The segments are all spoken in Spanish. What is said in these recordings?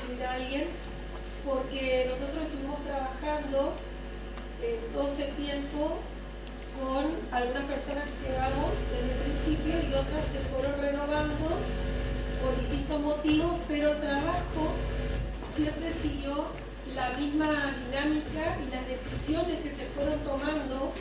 incluir a alguien, porque nosotros estuvimos trabajando todo este tiempo con algunas personas que llegamos desde el principio y otras se fueron renovando por distintos motivos, pero el trabajo siempre siguió la misma dinámica y las decisiones que se fueron tomando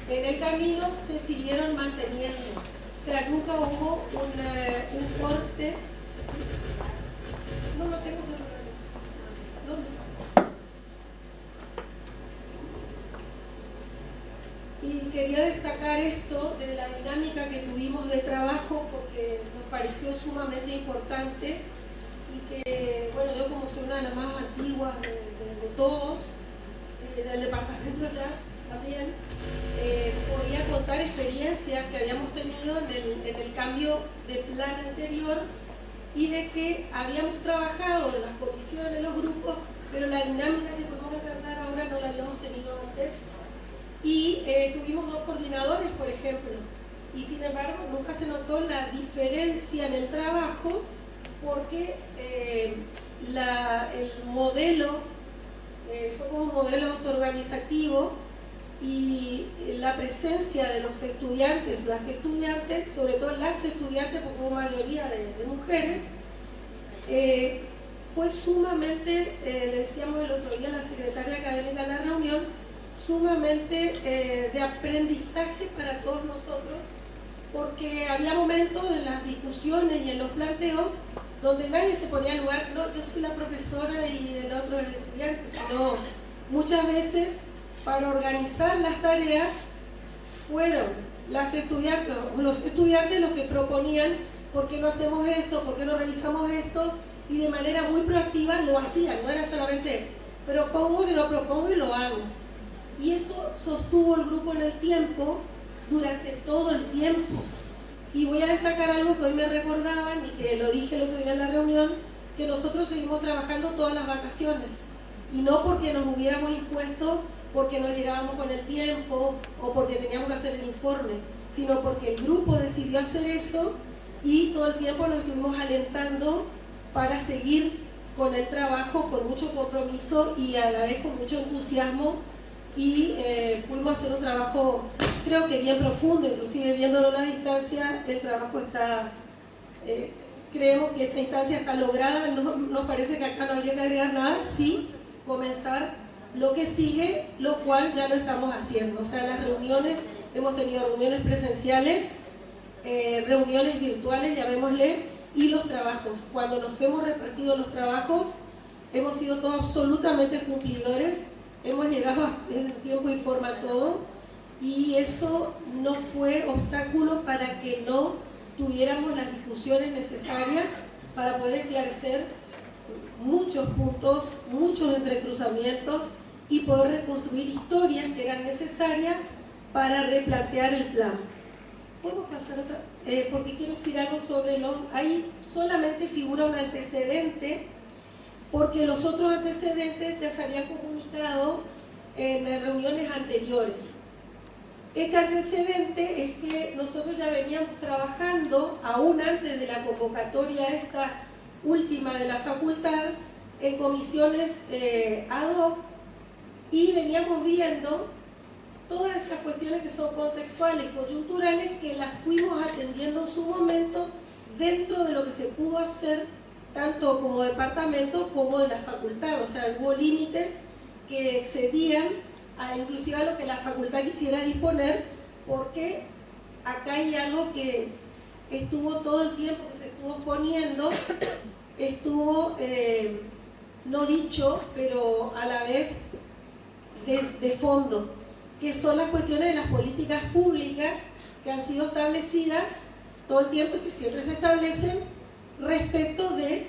en el camino se siguieron manteniendo. O sea, nunca hubo un corte. No tengo celular. Y quería destacar esto de la dinámica que tuvimos de trabajo porque nos pareció sumamente importante y que, bueno, yo como soy una de las más antiguas de todos, del departamento ya también, podía contar experiencias que habíamos tenido en el cambio de plan anterior y de que habíamos trabajado en las comisiones, en los grupos, pero la dinámica que podemos alcanzar ahora no la habíamos tenido antes. Y tuvimos 2 coordinadores, por ejemplo, y sin embargo nunca se notó la diferencia en el trabajo porque el modelo fue como un modelo autoorganizativo y la presencia de los estudiantes, las estudiantes, sobre todo las estudiantes, porque hubo mayoría de mujeres, fue sumamente, le decíamos el otro día a la secretaria académica en la reunión, sumamente de aprendizaje para todos nosotros, porque había momentos en las discusiones y en los planteos donde nadie se ponía en lugar, no, yo soy la profesora y el otro es el estudiante, sino muchas veces para organizar las tareas fueron las estudiantes, los estudiantes los que proponían por qué no hacemos esto, por qué no revisamos esto, y de manera muy proactiva lo hacían, no era solamente propongo, sino propongo y lo hago. Y eso sostuvo el grupo en el tiempo, durante todo el tiempo. Y voy a destacar algo que hoy me recordaban y que lo dije el otro día en la reunión, que nosotros seguimos trabajando todas las vacaciones. Y no porque nos hubiéramos impuesto, porque no llegábamos con el tiempo o porque teníamos que hacer el informe, sino porque el grupo decidió hacer eso y todo el tiempo nos estuvimos alentando para seguir con el trabajo con mucho compromiso y a la vez con mucho entusiasmo. Y pudimos hacer un trabajo, creo que bien profundo, inclusive viéndolo a una distancia, el trabajo está, creemos que esta instancia está lograda, no nos parece que acá no habría que agregar nada, sí comenzar lo que sigue, lo cual ya lo estamos haciendo. O sea, las reuniones, hemos tenido reuniones presenciales, reuniones virtuales, llamémosle, y los trabajos. Cuando nos hemos repartido los trabajos, hemos sido todos absolutamente cumplidores. Hemos llegado en tiempo y forma a todo y eso no fue obstáculo para que no tuviéramos las discusiones necesarias para poder esclarecer muchos puntos, muchos entrecruzamientos y poder reconstruir historias que eran necesarias para replantear el plan. ¿Podemos pasar otra? Porque quiero decir algo sobre ahí solamente figura un antecedente, porque los otros antecedentes ya se habían comunicado en reuniones anteriores. Este antecedente es que nosotros ya veníamos trabajando, aún antes de la convocatoria esta última de la facultad, en comisiones ad hoc, y veníamos viendo todas estas cuestiones que son contextuales, coyunturales, que las fuimos atendiendo en su momento dentro de lo que se pudo hacer tanto como departamento como de la facultad. O sea, hubo límites que excedían inclusive a lo que la facultad quisiera disponer, porque acá hay algo que estuvo todo el tiempo que se estuvo poniendo, estuvo no dicho, pero a la vez de fondo, que son las cuestiones de las políticas públicas que han sido establecidas todo el tiempo y que siempre se establecen respecto de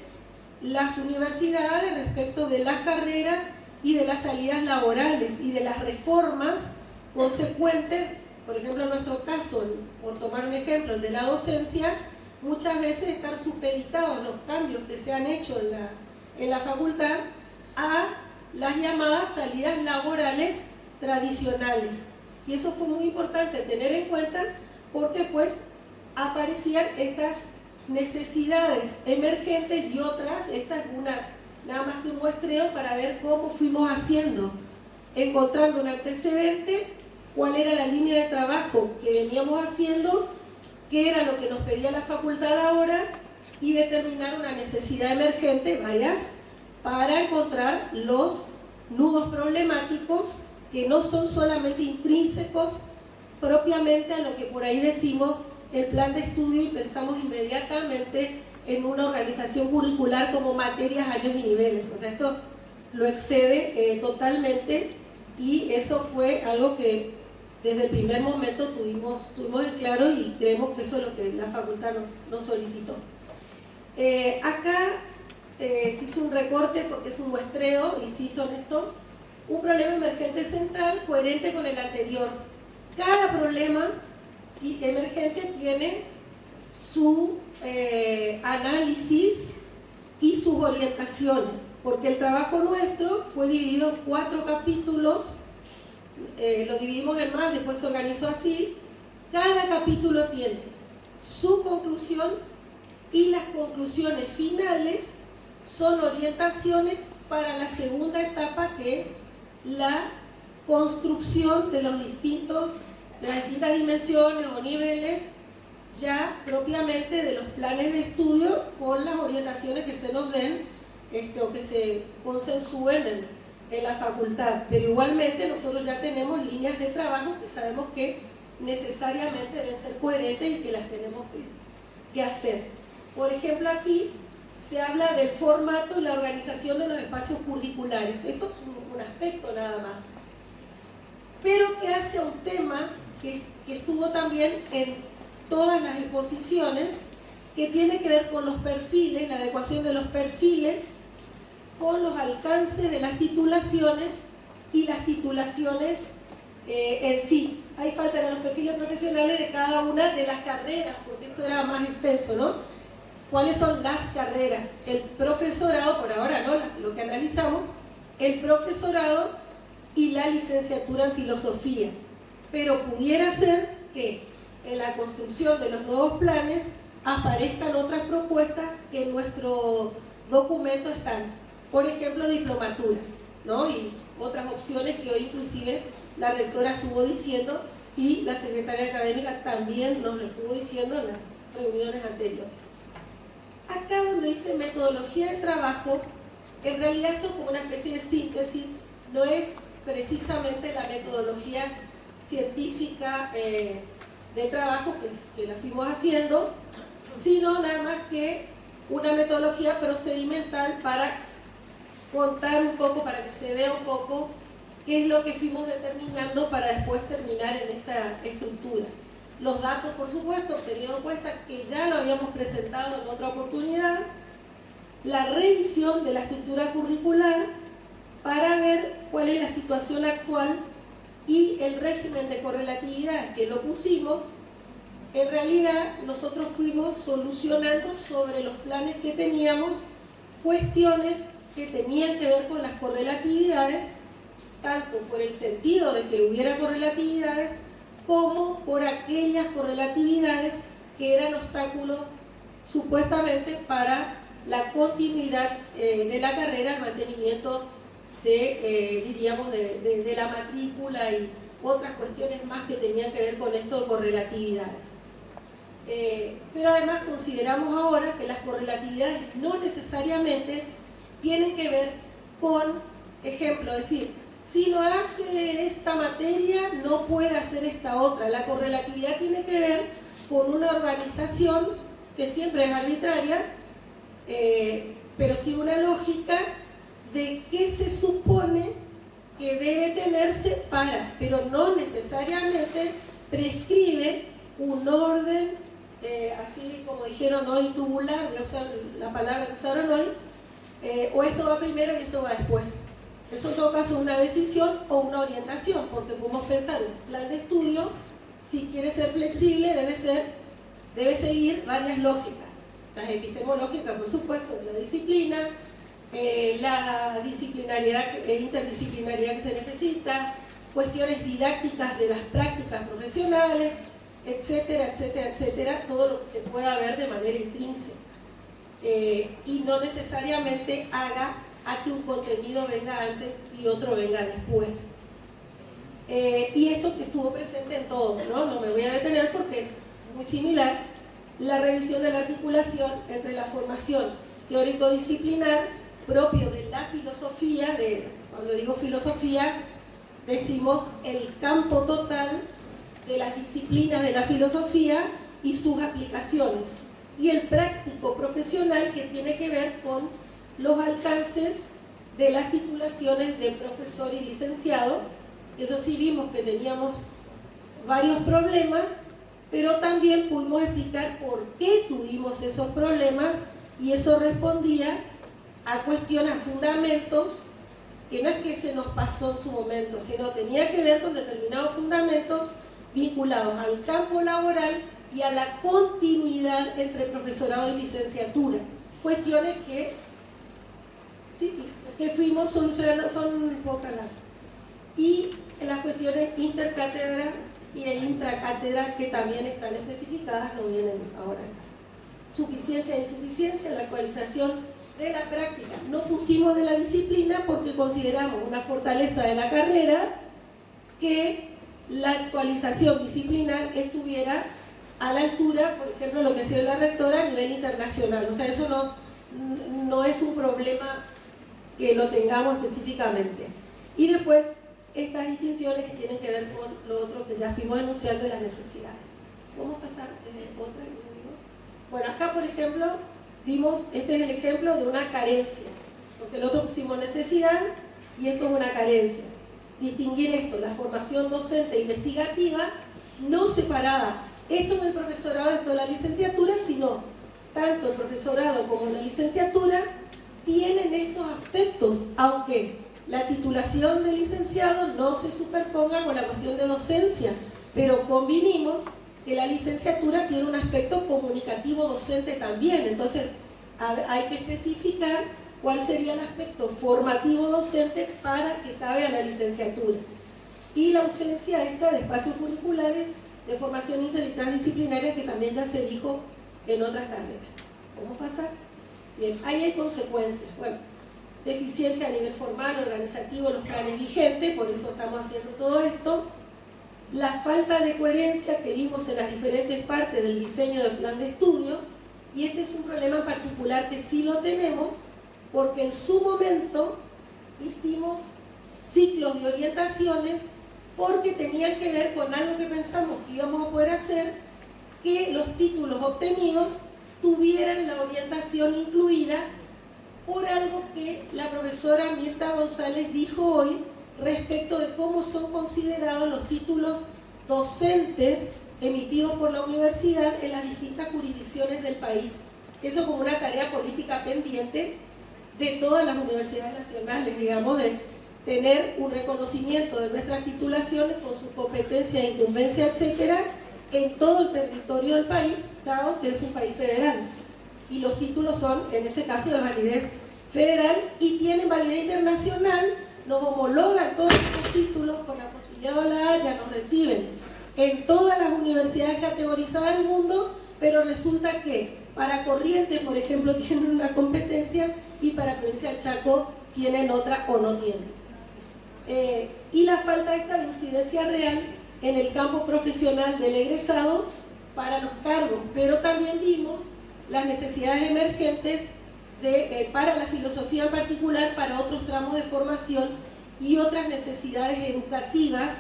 las universidades, respecto de las carreras y de las salidas laborales y de las reformas consecuentes. Por ejemplo, en nuestro caso, por tomar un ejemplo, el de la docencia, muchas veces estar supeditados los cambios que se han hecho en la facultad a las llamadas salidas laborales tradicionales. Y eso fue muy importante tener en cuenta, porque pues aparecían estas necesidades emergentes y otras, esta es nada más que un muestreo para ver cómo fuimos haciendo, encontrando un antecedente, cuál era la línea de trabajo que veníamos haciendo, qué era lo que nos pedía la facultad ahora, y determinar una necesidad emergente, varias, para encontrar los nudos problemáticos que no son solamente intrínsecos propiamente a lo que por ahí decimos el plan de estudio y pensamos inmediatamente en una organización curricular como materias, años y niveles. O sea, esto lo excede totalmente, y eso fue algo que desde el primer momento tuvimos en claro, y creemos que eso es lo que la facultad nos solicitó. Acá se hizo un recorte porque es un muestreo, insisto en esto, un problema emergente central coherente con el anterior. Cada problema emergente tiene su análisis y sus orientaciones, porque el trabajo nuestro fue dividido en 4 capítulos, lo dividimos en más, después se organizó así. Cada capítulo tiene su conclusión, y las conclusiones finales son orientaciones para la segunda etapa, que es la construcción de las distintas dimensiones o niveles, ya propiamente de los planes de estudio, con las orientaciones que se nos den o que se consensúen en la facultad. Pero igualmente nosotros ya tenemos líneas de trabajo que sabemos que necesariamente deben ser coherentes y que las tenemos que hacer. Por ejemplo, aquí se habla del formato y la organización de los espacios curriculares. Esto es un aspecto nada más, pero que hace un tema que estuvo también en todas las exposiciones, que tiene que ver con los perfiles, la adecuación de los perfiles con los alcances de las titulaciones y las titulaciones en sí. Ahí faltan los perfiles profesionales de cada una de las carreras, porque esto era más extenso, ¿no? ¿Cuáles son las carreras? El profesorado, por ahora, ¿no? Lo que analizamos, el profesorado y la licenciatura en filosofía. Pero pudiera ser que en la construcción de los nuevos planes aparezcan otras propuestas que en nuestro documento están. Por ejemplo, diplomatura, ¿no? Y otras opciones que hoy inclusive la rectora estuvo diciendo, y la secretaria académica también nos lo estuvo diciendo en las reuniones anteriores. Acá donde dice metodología de trabajo, en realidad esto es como una especie de síntesis, no es precisamente la metodología científica de trabajo que la fuimos haciendo, sino nada más que una metodología procedimental para contar un poco, para que se vea un poco qué es lo que fuimos determinando para después terminar en esta estructura. Los datos, por supuesto, teniendo en cuenta que ya lo habíamos presentado en otra oportunidad, la revisión de la estructura curricular para ver cuál es la situación actual y el régimen de correlatividad que lo pusimos. En realidad nosotros fuimos solucionando sobre los planes que teníamos cuestiones que tenían que ver con las correlatividades, tanto por el sentido de que hubiera correlatividades como por aquellas correlatividades que eran obstáculos supuestamente para la continuidad de la carrera, el mantenimiento diríamos, de la matrícula y otras cuestiones más que tenían que ver con esto de correlatividades. Pero además consideramos ahora que las correlatividades no necesariamente tienen que ver con, ejemplo, decir, si no hace esta materia, no puede hacer esta otra. La correlatividad tiene que ver con una organización que siempre es arbitraria, pero sí una lógica de qué se supone que debe tenerse para, pero no necesariamente prescribe un orden, así como dijeron hoy, tubular, voy a usar la palabra que usaron hoy, o esto va primero y esto va después. Eso en todo caso es una decisión o una orientación, porque podemos pensar en un plan de estudio, si quiere ser flexible, debe seguir varias lógicas. Las epistemológicas, por supuesto, de la disciplina, la disciplinariedad, interdisciplinariedad que se necesita, cuestiones didácticas de las prácticas profesionales, etcétera, etcétera, etcétera, todo lo que se pueda ver de manera intrínseca. Y no necesariamente haga a que un contenido venga antes y otro venga después. Y esto que estuvo presente en todos, ¿no? Me voy a detener porque es muy similar. La revisión de la articulación entre la formación teórico-disciplinar propio de la filosofía, cuando digo filosofía, decimos el campo total de las disciplinas de la filosofía y sus aplicaciones, y el práctico profesional, que tiene que ver con los alcances de las titulaciones de profesor y licenciado. Eso sí, vimos que teníamos varios problemas, pero también pudimos explicar por qué tuvimos esos problemas, y eso respondía a cuestiones, a fundamentos, que no es que se nos pasó en su momento, sino tenía que ver con determinados fundamentos vinculados al campo laboral y a la continuidad entre profesorado y licenciatura. Cuestiones que fuimos solucionando, son pocas las. Y las cuestiones intercátedra y intracátedra, que también están especificadas, no vienen ahora en caso. Suficiencia e insuficiencia, la actualización de la práctica. No pusimos de la disciplina porque consideramos una fortaleza de la carrera que la actualización disciplinar estuviera a la altura, por ejemplo, lo que ha sido la rectora a nivel internacional. O sea, eso no es un problema que lo tengamos específicamente. Y después, estas distinciones que tienen que ver con lo otro que ya fuimos enunciando de las necesidades. Vamos a pasar otra. Bueno, acá, por ejemplo, vimos, este es el ejemplo de una carencia, porque el otro pusimos necesidad y esto es una carencia. Distinguir esto, la formación docente investigativa, no separada, esto del profesorado, esto de la licenciatura, sino tanto el profesorado como la licenciatura tienen estos aspectos, aunque la titulación de licenciado no se superponga con la cuestión de docencia, pero convinimos que la licenciatura tiene un aspecto comunicativo docente también. Entonces hay que especificar cuál sería el aspecto formativo docente para que cabe a la licenciatura. Y la ausencia esta de espacios curriculares de formación inter y transdisciplinaria, que también ya se dijo en otras carreras. ¿Vamos a pasar? Bien, ahí hay consecuencias. Bueno, deficiencia a nivel formal, organizativo, los planes vigentes, por eso estamos haciendo todo esto. La falta de coherencia que vimos en las diferentes partes del diseño del plan de estudio, y este es un problema en particular que sí lo tenemos, porque en su momento hicimos ciclos de orientaciones porque tenían que ver con algo que pensamos que íbamos a poder hacer, que los títulos obtenidos tuvieran la orientación incluida, por algo que la profesora Mirta González dijo hoy respecto de cómo son considerados los títulos docentes emitidos por la universidad en las distintas jurisdicciones del país. Eso como una tarea política pendiente de todas las universidades nacionales, digamos, de tener un reconocimiento de nuestras titulaciones con su competencia, incumbencia, etcétera, en todo el territorio del país, dado que es un país federal. Y los títulos son, en ese caso, de validez federal y tienen validez internacional. Nos homologan todos estos títulos con apostillado a la Haya, nos reciben en todas las universidades categorizadas del mundo, pero resulta que para Corrientes, por ejemplo, tienen una competencia y para Provincia del Chaco tienen otra o no tienen. Y la falta esta de incidencia real en el campo profesional del egresado para los cargos, pero también vimos las necesidades emergentes para la filosofía en particular, para otros tramos de formación y otras necesidades educativas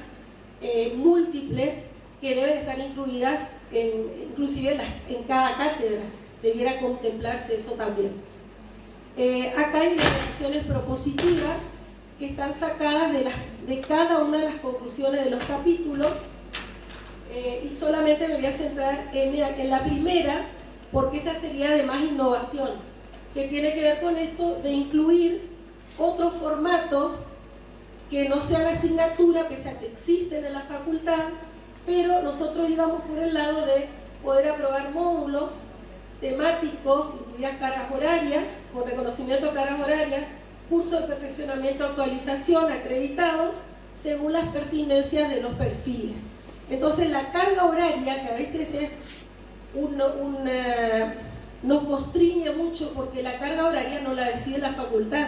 múltiples que deben estar incluidas inclusive en cada cátedra, debiera contemplarse eso también. Acá hay declaraciones propositivas que están sacadas de cada una de las conclusiones de los capítulos, y solamente me voy a centrar en la primera, porque esa sería de más innovación, que tiene que ver con esto de incluir otros formatos que no sean asignatura, pese a que existen en la facultad, pero nosotros íbamos por el lado de poder aprobar módulos temáticos, incluidas cargas horarias, con reconocimiento de cargas horarias, cursos de perfeccionamiento, actualización, acreditados, según las pertinencias de los perfiles. Entonces la carga horaria, que a veces es nos constriñe mucho, porque la carga horaria no la decide la facultad,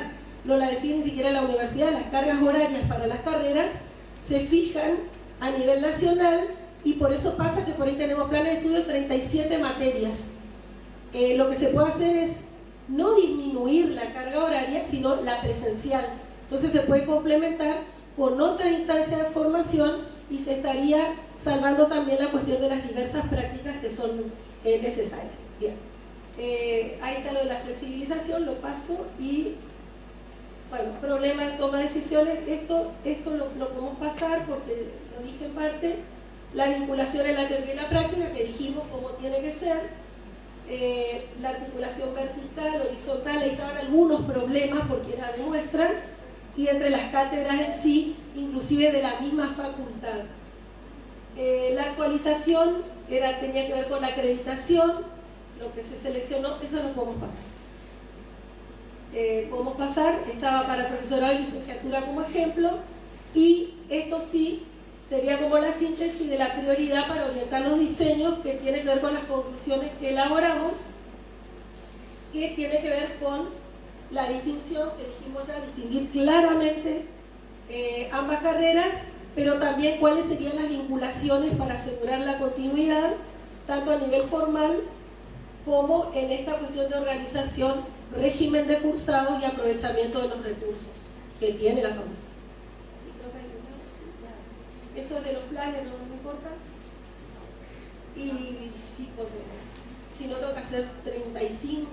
no la decide ni siquiera la universidad, las cargas horarias para las carreras se fijan a nivel nacional y por eso pasa que por ahí tenemos planes de estudio 37 materias. Lo que se puede hacer es no disminuir la carga horaria, sino la presencial. Entonces se puede complementar con otras instancias de formación y se estaría salvando también la cuestión de las diversas prácticas que son necesarias. Bien. Ahí está lo de la flexibilización, lo paso y bueno, problema de toma de decisiones, esto lo podemos pasar porque lo dije en parte, la vinculación en la teoría y la práctica que dijimos cómo tiene que ser, la articulación vertical, horizontal, ahí estaban algunos problemas porque era de muestra, y entre las cátedras en sí, inclusive de la misma facultad. La actualización tenía que ver con la acreditación, lo que se seleccionó, eso lo podemos pasar. Estaba para profesorado y licenciatura como ejemplo, y esto sí sería como la síntesis de la prioridad para orientar los diseños, que tiene que ver con las conclusiones que elaboramos, que tiene que ver con la distinción, que dijimos ya, distinguir claramente ambas carreras, pero también cuáles serían las vinculaciones para asegurar la continuidad, tanto a nivel formal como en esta cuestión de organización, régimen de cursados y aprovechamiento de los recursos que tiene la facultad. Eso es de los planes, no me importa. Y sí, porque si no tengo que hacer 35,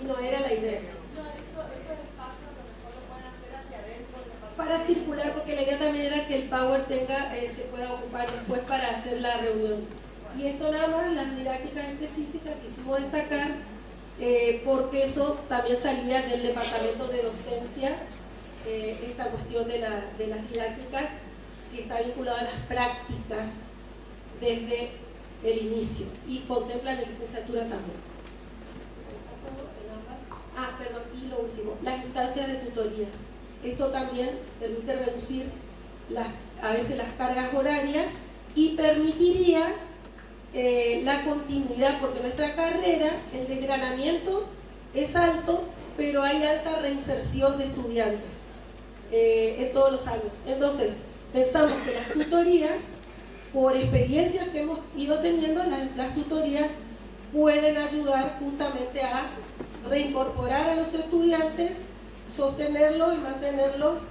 no era la idea. No, esos espacios a lo mejor lo pueden hacer hacia adentro. Para circular, porque la idea también era que el Power se pueda ocupar después para hacer la reunión. Y esto nada más, las didácticas específicas quisimos destacar, porque eso también salía del departamento de docencia, esta cuestión de las didácticas, que está vinculada a las prácticas desde el inicio y contempla la licenciatura también. Y lo último, las instancias de tutorías. Esto también permite reducir a veces las cargas horarias y permitiría la continuidad, porque nuestra carrera, el desgranamiento es alto, pero hay alta reinserción de estudiantes en todos los años. Entonces, pensamos que las tutorías, por experiencias que hemos ido teniendo, las tutorías pueden ayudar justamente a reincorporar a los estudiantes, sostenerlos y mantenerlos,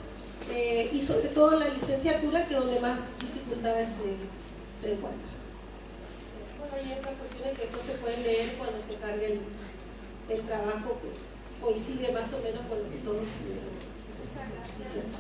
y sobre todo en la licenciatura, que es donde más dificultades se encuentran. Bueno, hay otras cuestiones que no se pueden leer cuando se cargue el trabajo, que coincide más o menos con lo que todos estuvieron diciendo.